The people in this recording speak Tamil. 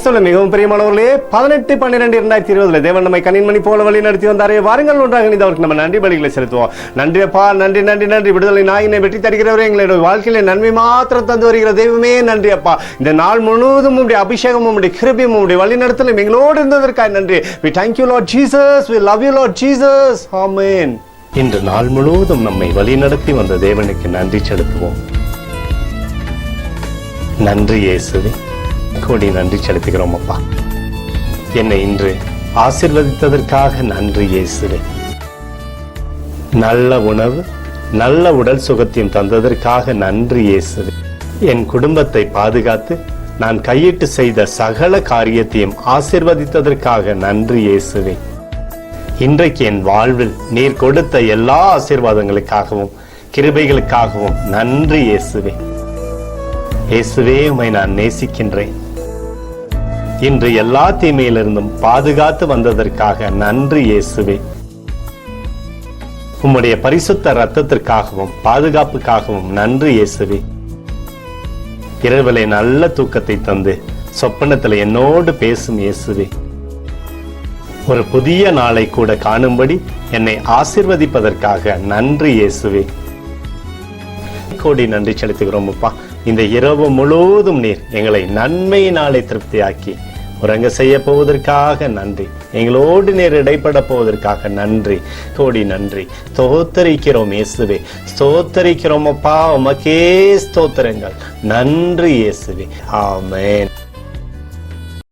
மிகவும் பிரியமானவர்களே, 18/12/2020 தேவன் நம்மை கண்ணின்மணி போல வழி நடத்தி வந்தாரே. வாருங்கள் ஒன்றாக அவருக்கு நம்ம நன்றி பலிகளை செலுத்துவோம். நன்றி அப்பா, நன்றி நன்றி நன்றி. விடுதலை நாயினை வெற்றி தருகிறவரே, எங்களுடைய வாழ்க்கையில நன்மை மாத்திரம் தந்து வருகிற தெய்வமே நன்றி அப்பா. இந்த நாள் முழுவதும் உடைய அபிஷேகம், உடைய கிருபையும், உடைய வழி நடத்தலும் எங்களோடு இருந்ததற்காக நன்றி. We thank you Lord Jesus, we love you Lord Jesus, amen. இன்று நாள் முழுவதும் நம்மை வழி நடத்தி வந்த தேவனுக்கு நன்றி செலுத்துவோம். நன்றி இயேசுவே, கோடி நன்றி செலுத்துகிறோம் அப்பா. என்னை இன்று ஆசீர்வதித்ததற்காக நன்றி இயேசுவே. நல்ல உணவு, நல்ல உடல் சுகத்தையும் தந்ததற்காக நன்றி இயேசுவே. என் குடும்பத்தை பாதுகாத்து நான் கையிட்டு செய்த சகல காரியத்தையும் ஆசீர்வதித்ததற்காக நன்றி இயேசுவே. இன்றைக்கு என் வாழ்வில் நீர் கொடுத்த எல்லா ஆசீர்வாதங்களுக்காகவும் கிருபைகளுக்காகவும் நன்றி இயேசுவே. இயேசுவே, உம்மை நான் நேசிக்கின்றேன். இன்று எல்லா தீமையிலிருந்தும் பாதுகாத்து வந்ததற்காக நன்றி இயேசுவே. உம்முடைய பரிசுத்த இரத்தத்திற்காகவும் பாதுகாப்புக்காகவும் நன்றி இயேசுவே. இரவிலே நல்ல தூக்கத்தை தந்து சொப்பனத்தில் என்னோடு பேசும் இயேசுவே. ஒரு புதிய நாளை கூட காணும்படி என்னை ஆசீர்வதிப்பதற்காக நன்றி இயேசுவே. கோடி நன்றி செலுத்துகிறோம் அப்பா. இந்த இரவு முழுவதும் நீர் எங்களை நன்மையினாலே திருப்தியாக்கி உறங்க செய்ய போவதற்காக நன்றி. எங்களோடு நீர் இடைப்பட போவதற்காக நன்றி. கோடி நன்றி. ஸ்தோத்தரிக்கிறோம் இயேசுவே, ஸ்தோத்தரிக்கிறோம் அப்பா. உமக்கே ஸ்தோத்திரங்கள். நன்றி இயேசுவே, ஆமென்.